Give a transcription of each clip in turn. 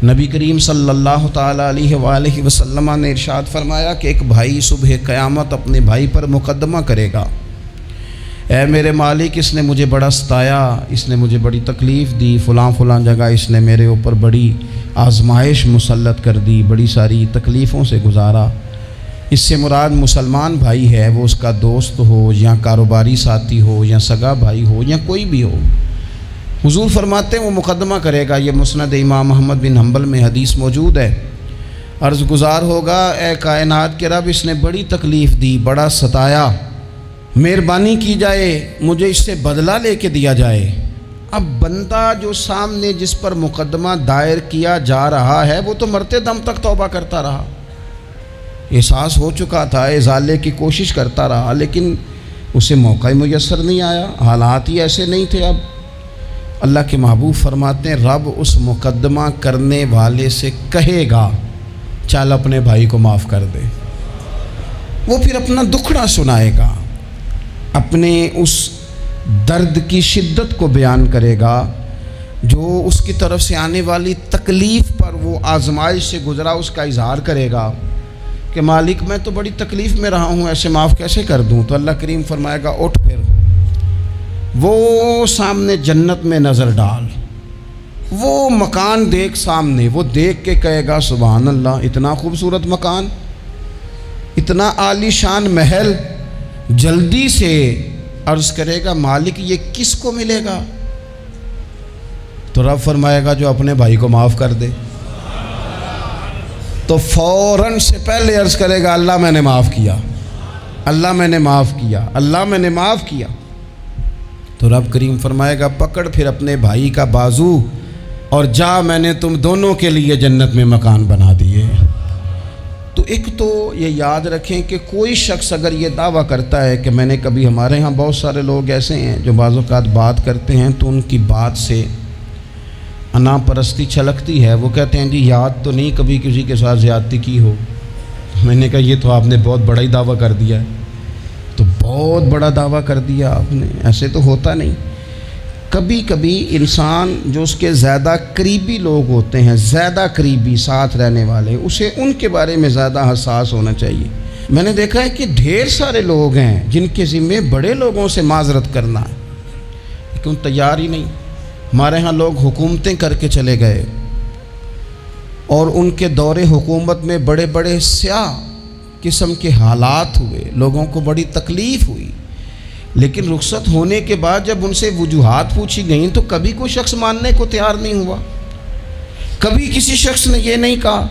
نبی کریم صلی اللہ تعالیٰ علیہ وآلہ وسلم نے ارشاد فرمایا کہ ایک بھائی صبح قیامت اپنے بھائی پر مقدمہ کرے گا، اے میرے مالک، اس نے مجھے بڑا ستایا، اس نے مجھے بڑی تکلیف دی، فلاں جگہ اس نے میرے اوپر بڑی آزمائش مسلط کر دی، بڑی ساری تکلیفوں سے گزارا۔ اس سے مراد مسلمان بھائی ہے، وہ اس کا دوست ہو یا کاروباری ساتھی ہو یا سگا بھائی ہو یا کوئی بھی ہو۔ حضور فرماتے ہیں وہ مقدمہ کرے گا، یہ مسند امام محمد بن حنبل میں حدیث موجود ہے۔ عرض گزار ہوگا، اے کائنات کے رب، اس نے بڑی تکلیف دی، بڑا ستایا، مہربانی کی جائے مجھے اس سے بدلہ لے کے دیا جائے۔ اب بندہ جو سامنے جس پر مقدمہ دائر کیا جا رہا ہے وہ تو مرتے دم تک توبہ کرتا رہا، احساس ہو چکا تھا، ازالے کی کوشش کرتا رہا، لیکن اسے موقع میسر نہیں آیا، حالات ہی ایسے نہیں تھے۔ اب اللہ کے محبوب فرماتے ہیں رب اس مقدمہ کرنے والے سے کہے گا چل اپنے بھائی کو معاف کر دے۔ وہ پھر اپنا دکھڑا سنائے گا، اپنے اس درد کی شدت کو بیان کرے گا جو اس کی طرف سے آنے والی تکلیف پر وہ آزمائش سے گزرا، اس کا اظہار کرے گا کہ مالک میں تو بڑی تکلیف میں رہا ہوں، ایسے معاف کیسے کر دوں؟ تو اللہ کریم فرمائے گا اٹھ، پھر وہ سامنے جنت میں نظر ڈال، وہ مکان دیکھ سامنے، وہ دیکھ کے کہے گا سبحان اللہ، اتنا خوبصورت مکان، اتنا عالی شان محل۔ جلدی سے عرض کرے گا مالک یہ کس کو ملے گا؟ تو رب فرمائے گا جو اپنے بھائی کو معاف کر دے۔ تو فوراً سے پہلے عرض کرے گا اللہ میں نے معاف کیا، اللہ میں نے معاف کیا، اللہ میں نے معاف کیا۔ تو رب کریم فرمائے گا پکڑ پھر اپنے بھائی کا بازو اور جا، میں نے تم دونوں کے لیے جنت میں مکان بنا دیے۔ تو ایک تو یہ یاد رکھیں کہ کوئی شخص اگر یہ دعویٰ کرتا ہے کہ میں نے کبھی، ہمارے ہاں بہت سارے لوگ ایسے ہیں جو بعض اوقات بات کرتے ہیں تو ان کی بات سے انا پرستی چھلکتی ہے، وہ کہتے ہیں جی یاد تو نہیں کبھی کسی کے ساتھ زیادتی کی ہو۔ میں نے کہا یہ تو آپ نے بہت بڑا ہی دعویٰ کر دیا ہے، تو بہت بڑا دعویٰ کر دیا آپ نے، ایسے تو ہوتا نہیں۔ کبھی کبھی انسان جو اس کے زیادہ قریبی لوگ ہوتے ہیں، زیادہ قریبی ساتھ رہنے والے، اسے ان کے بارے میں زیادہ حساس ہونا چاہیے۔ میں نے دیکھا ہے کہ ڈھیر سارے لوگ ہیں جن کے ذمے بڑے لوگوں سے معذرت کرنا ہے لیکن تیار ہی نہیں۔ ہمارے ہاں لوگ حکومتیں کر کے چلے گئے اور ان کے دور حکومت میں بڑے بڑے سیاہ قسم کے حالات ہوئے، لوگوں کو بڑی تکلیف ہوئی، لیکن رخصت ہونے کے بعد جب ان سے وجوہات پوچھی گئیں تو کبھی کوئی شخص ماننے کو تیار نہیں ہوا۔ کبھی کسی شخص نے یہ نہیں کہا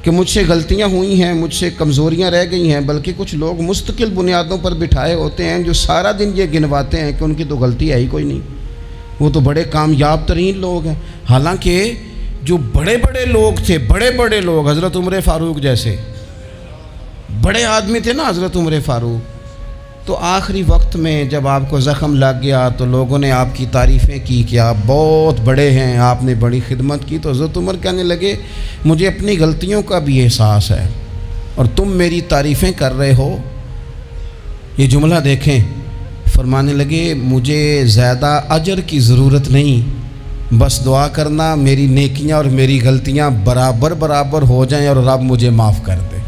کہ مجھ سے غلطیاں ہوئی ہیں، مجھ سے کمزوریاں رہ گئی ہیں، بلکہ کچھ لوگ مستقل بنیادوں پر بٹھائے ہوتے ہیں جو سارا دن یہ گنواتے ہیں کہ ان کی تو غلطی ہے ہی کوئی نہیں، وہ تو بڑے کامیاب ترین لوگ ہیں۔ حالانکہ جو بڑے بڑے لوگ تھے، بڑے بڑے لوگ، حضرت عمر فاروق جیسے بڑے آدمی تھے نا حضرت عمر فاروق، تو آخری وقت میں جب آپ کو زخم لگ گیا تو لوگوں نے آپ کی تعریفیں کی کہ آپ بہت بڑے ہیں، آپ نے بڑی خدمت کی، تو حضرت عمر کہنے لگے مجھے اپنی غلطیوں کا بھی احساس ہے اور تم میری تعریفیں کر رہے ہو۔ یہ جملہ دیکھیں، فرمانے لگے مجھے زیادہ اجر کی ضرورت نہیں، بس دعا کرنا میری نیکیاں اور میری غلطیاں برابر ہو جائیں اور رب مجھے معاف کر دے،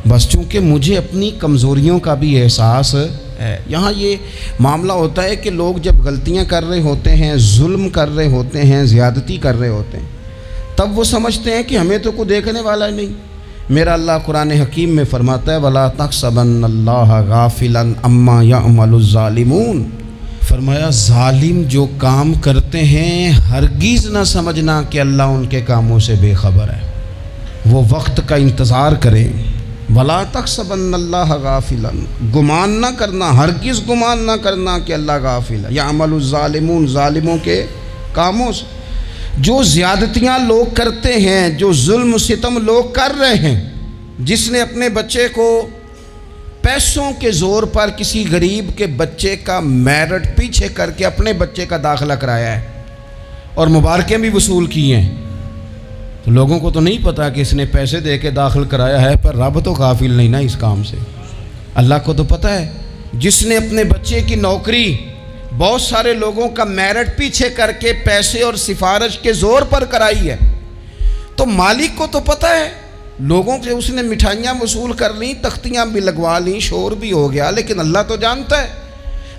بس چونکہ مجھے اپنی کمزوریوں کا بھی احساس ہے۔ یہاں یہ معاملہ ہوتا ہے کہ لوگ جب غلطیاں کر رہے ہوتے ہیں، ظلم کر رہے ہوتے ہیں، زیادتی کر رہے ہوتے ہیں، تب وہ سمجھتے ہیں کہ ہمیں تو کوئی دیکھنے والا نہیں۔ میرا اللہ قرآن حکیم میں فرماتا ہے وَلَا تَحْسَبَنَّ اللَّهَ غَافِلًا عَمَّا يَعْمَلُ الظَّالِمُونَ، فرمایا ظالم جو کام کرتے ہیں ہرگز نہ سمجھنا کہ اللہ ان کے کاموں سے بے خبر ہے، وہ وقت کا انتظار کریں۔ وَلَا تَحْسَبَنَّ اللَّهَ غَافِلًا، گمان نہ کرنا، ہرگز گمان نہ کرنا کہ اللہ غافل ہے، يَعْمَلُ الظَّالِمُونَ، ظالموں کے کاموں سے۔ جو زیادتیاں لوگ کرتے ہیں، جو ظلم و ستم لوگ کر رہے ہیں، جس نے اپنے بچے کو پیسوں کے زور پر کسی غریب کے بچے کا میرٹ پیچھے کر کے اپنے بچے کا داخلہ کرایا ہے اور مبارکیں بھی وصول کی ہیں، تو لوگوں کو تو نہیں پتا کہ اس نے پیسے دے کے داخل کرایا ہے، پر رب تو غافل نہیں نا اس کام سے، اللہ کو تو پتہ ہے۔ جس نے اپنے بچے کی نوکری بہت سارے لوگوں کا میرٹ پیچھے کر کے پیسے اور سفارش کے زور پر کرائی ہے، تو مالک کو تو پتہ ہے، لوگوں سے اس نے مٹھائیاں وصول کر لیں، تختیاں بھی لگوا لیں، شور بھی ہو گیا، لیکن اللہ تو جانتا ہے۔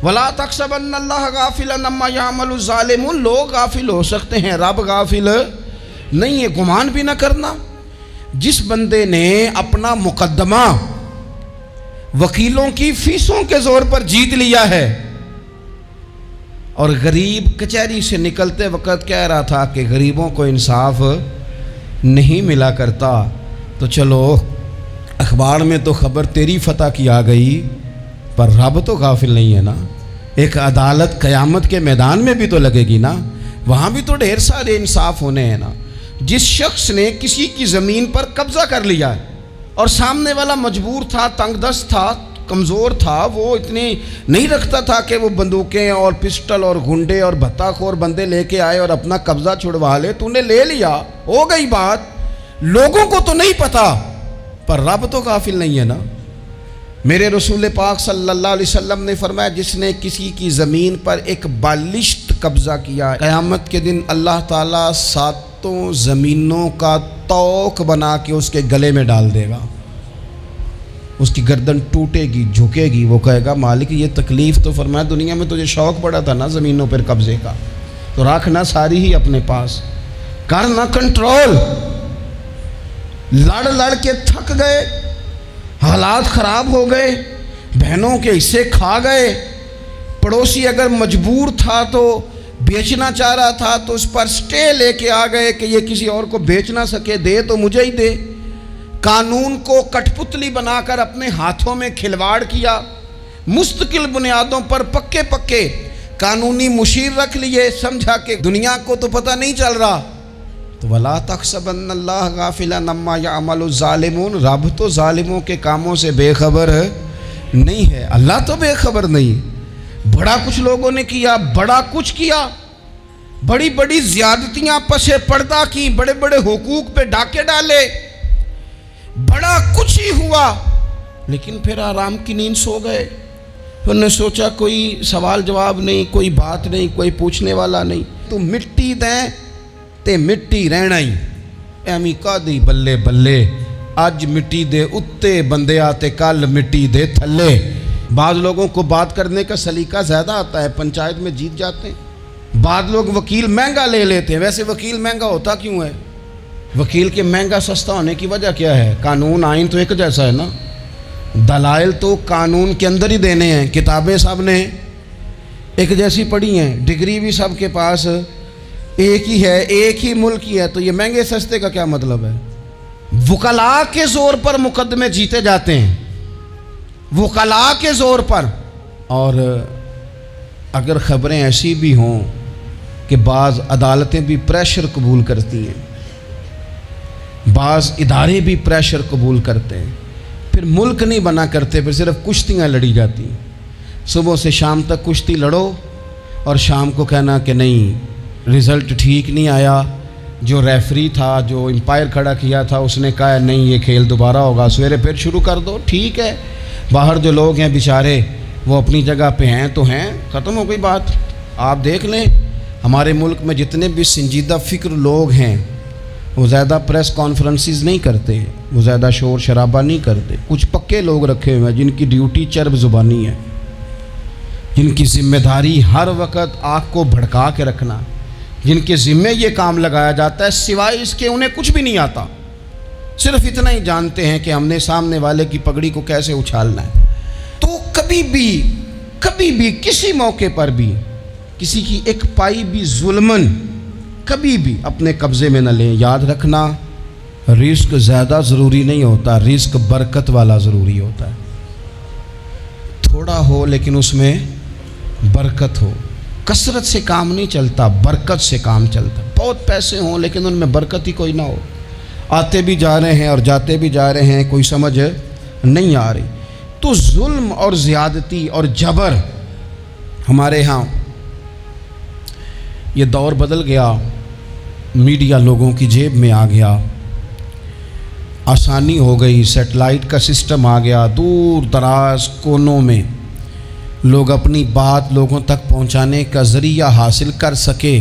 وَلَا تَحْسَبَنَّ اللَّهَ غَافِلًا عَمَّا يَعْمَلُ الظَّالِمُونَ، لوگ غافل ہو سکتے ہیں، رب غافل نہیں ہے۔ گمان بھی نہ کرنا، جس بندے نے اپنا مقدمہ وکیلوں کی فیسوں کے زور پر جیت لیا ہے، اور غریب کچہری سے نکلتے وقت کہہ رہا تھا کہ غریبوں کو انصاف نہیں ملا کرتا، تو چلو اخبار میں تو خبر تیری فتح کی آ گئی، پر رب تو غافل نہیں ہے نا۔ ایک عدالت قیامت کے میدان میں بھی تو لگے گی نا، وہاں بھی تو ڈھیر سارے انصاف ہونے ہیں نا۔ جس شخص نے کسی کی زمین پر قبضہ کر لیا ہے اور سامنے والا مجبور تھا، تنگ دست تھا، کمزور تھا، وہ اتنی نہیں رکھتا تھا کہ وہ بندوقیں اور پسٹل اور گنڈے اور بھتہ خور بندے لے کے آئے اور اپنا قبضہ چھڑوا لے، تو نے لے لیا، ہو گئی بات، لوگوں کو تو نہیں پتا، پر رب تو غافل نہیں ہے نا۔ میرے رسول پاک صلی اللہ علیہ وسلم نے فرمایا، جس نے کسی کی زمین پر ایک بالشت قبضہ کیا، قیامت کے دن اللہ تعالیٰ ساتوں زمینوں کا توق بنا کے اس کے گلے میں ڈال دے گا، اس کی گردن ٹوٹے گی، جھکے گی، وہ کہے گا مالک یہ تکلیف تو فرمایا دنیا میں تجھے شوق پڑا تھا نا زمینوں پر قبضے کا، تو رکھنا ساری ہی اپنے پاس، کرنا کنٹرول۔ لڑ لڑ کے تھک گئے، حالات خراب ہو گئے، بہنوں کے حصے کھا گئے، پڑوسی اگر مجبور تھا تو بیچنا چاہ رہا تھا تو اس پر سٹے لے کے آ گئے کہ یہ کسی اور کو بیچ نہ سکے، دے تو مجھے ہی دے۔ قانون کو کٹ پتلی بنا کر اپنے ہاتھوں میں کھلواڑ کیا، مستقل بنیادوں پر پکے پکے قانونی مشیر رکھ لیے، سمجھا کہ دنیا کو تو پتہ نہیں چل رہا۔ تو وَلَا تَحْسَبَنَّ اللَّهَ غَافِلًا عَمَّا يَعْمَلُ الظَّالِمُونَ، رب تو ظالموں کے کاموں سے بے خبر نہیں ہے، اللہ تو بے خبر نہیں۔ بڑا کچھ لوگوں نے کیا، بڑا کچھ کیا، بڑی بڑی زیادتیاں پس پردہ کی، بڑے بڑے حقوق پہ ڈاکے ڈالے، بڑا کچھ ہی ہوا، لیکن پھر آرام کی نیند سو گئے۔ پھر نے سوچا کوئی سوال جواب نہیں، کوئی بات نہیں، کوئی پوچھنے والا نہیں، تو مٹی دیں تے مٹی رہنا ہی، ایمی کا دی بلے بلے، آج مٹی دے اتے بندے آتے کل مٹی دے تھلے۔ بعض لوگوں کو بات کرنے کا سلیقہ زیادہ آتا ہے، پنچایت میں جیت جاتے ہیں۔ بعض لوگ وکیل مہنگا لے لیتے ہیں، ویسے وکیل مہنگا ہوتا کیوں ہے؟ وکیل کے مہنگا سستا ہونے کی وجہ کیا ہے؟ قانون آئین تو ایک جیسا ہے نا، دلائل تو قانون کے اندر ہی دینے ہیں، کتابیں سب نے ایک جیسی پڑھی ہیں، ڈگری بھی سب کے پاس ایک ہی ہے، ایک ہی ملک ہی ہے، تو یہ مہنگے سستے کا کیا مطلب ہے؟ وکلاء کے زور پر مقدمے جیتے جاتے ہیں، وکلاء کے زور پر۔ اور اگر خبریں ایسی بھی ہوں کہ بعض عدالتیں بھی پریشر قبول کرتی ہیں، بعض ادارے بھی پریشر قبول کرتے ہیں، پھر ملک نہیں بنا کرتے، پھر صرف کشتیاں لڑی جاتی ہیں، صبح سے شام تک کشتی لڑو اور شام کو کہنا کہ نہیں رزلٹ ٹھیک نہیں آیا، جو ریفری تھا، جو امپائر کھڑا کیا تھا، اس نے کہا نہیں یہ کھیل دوبارہ ہوگا، سویرے پھر شروع کر دو، ٹھیک ہے۔ باہر جو لوگ ہیں بیچارے وہ اپنی جگہ پہ ہیں تو ہیں، ختم ہو گئی بات۔ آپ دیکھ لیں ہمارے ملک میں جتنے بھی سنجیدہ فکر لوگ ہیں وہ زیادہ پریس کانفرنسز نہیں کرتے، وہ زیادہ شور شرابہ نہیں کرتے، کچھ پکے لوگ رکھے ہوئے ہیں جن کی ڈیوٹی چرب زبانی ہے، جن کی ذمہ داری ہر وقت آنکھ کو بھڑکا کے رکھنا، جن کے ذمے یہ کام لگایا جاتا ہے، سوائے اس کے انہیں کچھ بھی نہیں آتا، صرف اتنا ہی جانتے ہیں کہ ہم نے سامنے والے کی پگڑی کو کیسے اچھالنا ہے۔ تو کبھی بھی کسی موقع پر بھی کسی کی ایک پائی بھی ظلمن کبھی بھی اپنے قبضے میں نہ لیں۔ یاد رکھنا رزق زیادہ ضروری نہیں ہوتا، رزق برکت والا ضروری ہوتا ہے، تھوڑا ہو لیکن اس میں برکت ہو۔ کثرت سے کام نہیں چلتا، برکت سے کام چلتا۔ بہت پیسے ہوں لیکن ان میں برکت ہی کوئی نہ ہو، آتے بھی جا رہے ہیں اور جاتے بھی جا رہے ہیں، کوئی سمجھ نہیں آ رہی۔ تو ظلم اور زیادتی اور جبر ہمارے ہاں یہ دور بدل گیا، میڈیا لوگوں کی جیب میں آ گیا، آسانی ہو گئی، سیٹلائٹ کا سسٹم آ گیا، دور دراز کونوں میں لوگ اپنی بات لوگوں تک پہنچانے کا ذریعہ حاصل کر سکے۔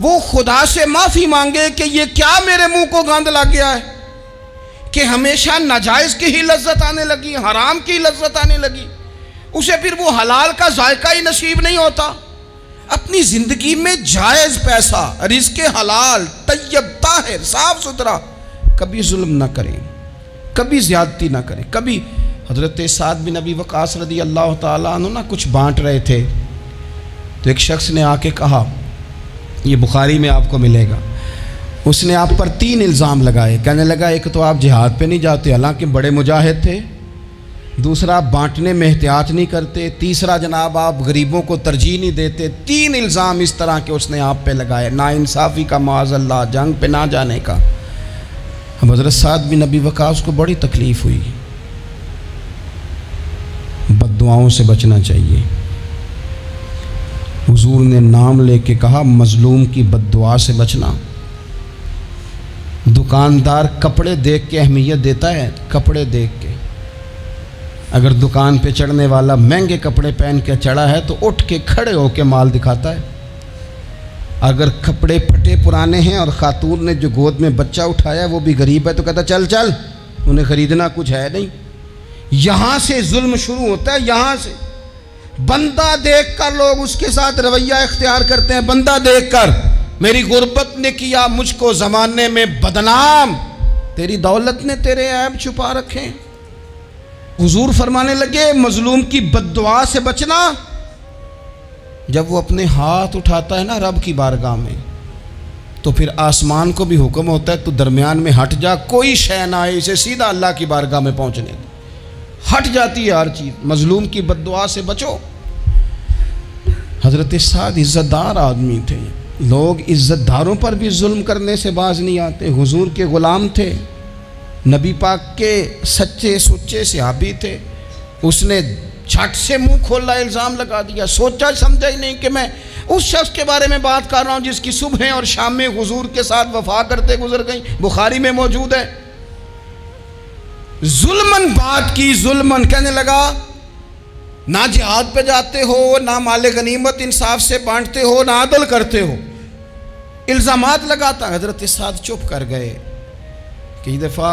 وہ خدا سے معافی مانگے کہ یہ کیا میرے منہ کو گند لگ گیا ہے کہ ہمیشہ ناجائز کی ہی لذت آنے لگی، حرام کی لذت آنے لگی، اسے پھر وہ حلال کا ذائقہ ہی نصیب نہیں ہوتا۔ اپنی زندگی میں جائز پیسہ، رزق حلال، طیب، طاہر، صاف ستھرا، کبھی ظلم نہ کریں، کبھی زیادتی نہ کریں۔ کبھی حضرت سعد بن ابی وقاص رضی اللہ تعالیٰ عنہ نا کچھ بانٹ رہے تھے، تو ایک شخص نے آ کے کہا، یہ بخاری میں آپ کو ملے گا، اس نے آپ پر 3 الزام لگائے۔ کہنے لگا ایک تو آپ جہاد پہ نہیں جاتے حالانکہ بڑے مجاہد تھے، دوسرا آپ بانٹنے میں احتیاط نہیں کرتے، تیسرا جناب آپ غریبوں کو ترجیح نہیں دیتے۔ 3 الزام اس طرح کے اس نے آپ پہ لگائے، ناانصافی کا معاذ اللہ، جنگ پہ نہ جانے کا۔ اب حضرت سعد بن ابی وقاص کو بڑی تکلیف ہوئی۔ بد دعاؤں سے بچنا چاہیے۔ حضور نے نام لے کے کہا مظلوم کی بد دعا سے بچنا۔ دکاندار کپڑے دیکھ کے اہمیت دیتا ہے، کپڑے دیکھ کے۔ اگر دکان پہ چڑھنے والا مہنگے کپڑے پہن کے چڑھا ہے تو اٹھ کے کھڑے ہو کے مال دکھاتا ہے۔ اگر کپڑے پھٹے پرانے ہیں اور خاتون نے جو گود میں بچہ اٹھایا وہ بھی غریب ہے تو کہتا چل چل، انہیں خریدنا کچھ ہے نہیں۔ یہاں سے ظلم شروع ہوتا ہے، یہاں سے۔ بندہ دیکھ کر لوگ اس کے ساتھ رویہ اختیار کرتے ہیں، بندہ دیکھ کر میری غربت نے کیا مجھ کو زمانے میں بدنام، تیری دولت نے تیرے عیب چھپا رکھے۔ حضور فرمانے لگے مظلوم کی بد دعا سے بچنا۔ جب وہ اپنے ہاتھ اٹھاتا ہے نا رب کی بارگاہ میں تو پھر آسمان کو بھی حکم ہوتا ہے تو درمیان میں ہٹ جا، کوئی شے نہ آئے اسے سیدھا اللہ کی بارگاہ میں پہنچنے دے۔ ہٹ جاتی ہے ہر چیز۔ مظلوم کی بد دعا سے بچو۔ حضرت سعد عزت دار آدمی تھے، لوگ عزت داروں پر بھی ظلم کرنے سے باز نہیں آتے۔ حضور کے غلام تھے، نبی پاک کے سچے سچے صحابی تھے، اس نے جھٹ سے منہ کھولا الزام لگا دیا، سوچا سمجھا ہی نہیں کہ میں اس شخص کے بارے میں بات کر رہا ہوں جس کی صبح اور شام میں حضور کے ساتھ وفا کرتے گزر گئیں، بخاری میں موجود ہے۔ ظلمن بات کی، ظلمن کہنے لگا نہ جہاد پہ جاتے ہو، نہ مال غنیمت انصاف سے بانٹتے ہو، نہ عدل کرتے ہو، الزامات لگاتا۔ حضرت سعد چپ کر گئے۔ کئی دفعہ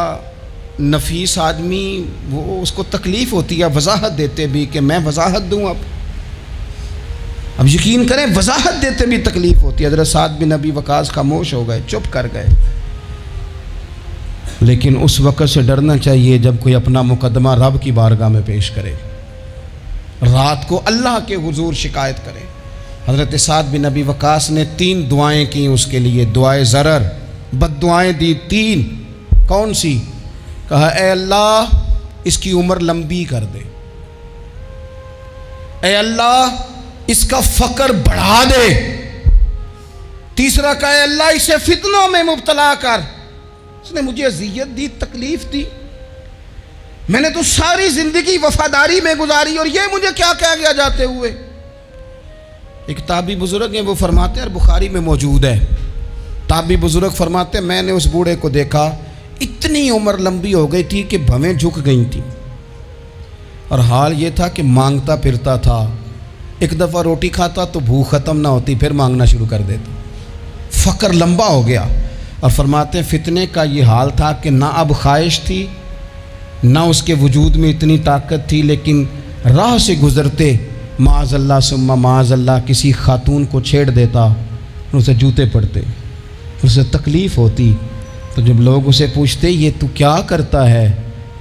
نفیس آدمی وہ اس کو تکلیف ہوتی ہے وضاحت دیتے بھی کہ میں وضاحت دوں، اب یقین کریں وضاحت دیتے بھی تکلیف ہوتی ہے۔ حضرت سعد بن ابی وقاص خاموش ہو گئے، چپ کر گئے۔ لیکن اس وقت سے ڈرنا چاہیے جب کوئی اپنا مقدمہ رب کی بارگاہ میں پیش کرے، رات کو اللہ کے حضور شکایت کرے۔ حضرت سعد بن ابی وقاص نے 3 دعائیں کی اس کے لیے، دعائے ضرر، بد دعائیں دی 3۔ کون سی؟ کہا اے اللہ اس کی عمر لمبی کر دے، اے اللہ اس کا فقر بڑھا دے۔ تیسرا کہا اے اللہ اسے فتنوں میں مبتلا کر، اس نے مجھے اذیت دی، تکلیف دی، میں نے تو ساری زندگی وفاداری میں گزاری اور یہ مجھے کیا کہہ گیا جاتے ہوئے۔ ایک تابعی بزرگ ہیں، وہ فرماتے ہیں اور بخاری میں موجود ہے، تابعی بزرگ فرماتے ہیں میں نے اس بوڑھے کو دیکھا، اتنی عمر لمبی ہو گئی تھی کہ بھویں جھک گئی تھیں، اور حال یہ تھا کہ مانگتا پھرتا تھا، ایک دفعہ روٹی کھاتا تو بھوک ختم نہ ہوتی، پھر مانگنا شروع کر دیتا، فقر لمبا ہو گیا۔ اور فرماتے ہیں فتنے کا یہ حال تھا کہ نہ اب خواہش تھی نہ اس کے وجود میں اتنی طاقت تھی، لیکن راہ سے گزرتے معاذ اللہ ثم معاذ اللہ کسی خاتون کو چھیڑ دیتا، اسے جوتے پڑتے، اسے تکلیف ہوتی، تو جب لوگ اسے پوچھتے یہ تو کیا کرتا ہے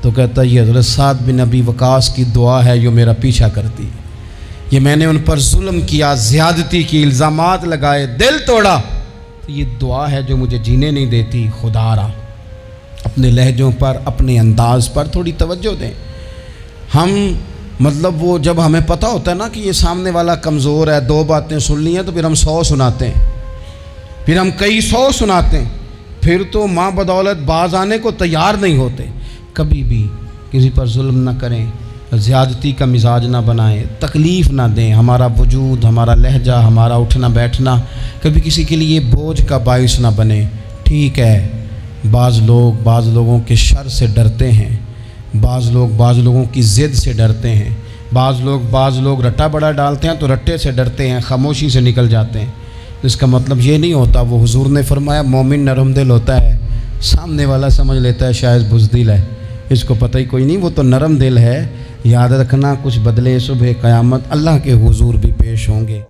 تو کہتا یہ حضرت سعد بن ابی وقاص کی دعا ہے جو میرا پیچھا کرتی، یہ میں نے ان پر ظلم کیا، زیادتی کی، الزامات لگائے، دل توڑا، تو یہ دعا ہے جو مجھے جینے نہیں دیتی۔ خدا را اپنے لہجوں پر، اپنے انداز پر تھوڑی توجہ دیں۔ ہم مطلب وہ جب ہمیں پتہ ہوتا ہے نا کہ یہ سامنے والا کمزور ہے، 2 باتیں سن لی ہیں تو پھر ہم 100 سناتے ہیں، پھر ہم کئی 100 سناتے ہیں، پھر تو ماں بدولت باز آنے کو تیار نہیں ہوتے۔ کبھی بھی کسی پر ظلم نہ کریں، زیادتی کا مزاج نہ بنائیں، تکلیف نہ دیں، ہمارا وجود، ہمارا لہجہ، ہمارا اٹھنا بیٹھنا کبھی کسی کے لیے بوجھ کا باعث نہ بنے۔ ٹھیک ہے بعض لوگوں کے شر سے ڈرتے ہیں، بعض لوگوں کی ضد سے ڈرتے ہیں، بعض لوگ رٹا بڑا ڈالتے ہیں تو رٹے سے ڈرتے ہیں، خاموشی سے نکل جاتے ہیں، تو اس کا مطلب یہ نہیں ہوتا، وہ حضور نے فرمایا مومن نرم دل ہوتا ہے، سامنے والا سمجھ لیتا ہے شاید بزدل ہے، اس کو پتہ ہی کوئی نہیں، وہ تو نرم دل ہے۔ یاد رکھنا کچھ بدلے صبح قیامت اللہ کے حضور بھی پیش ہوں گے۔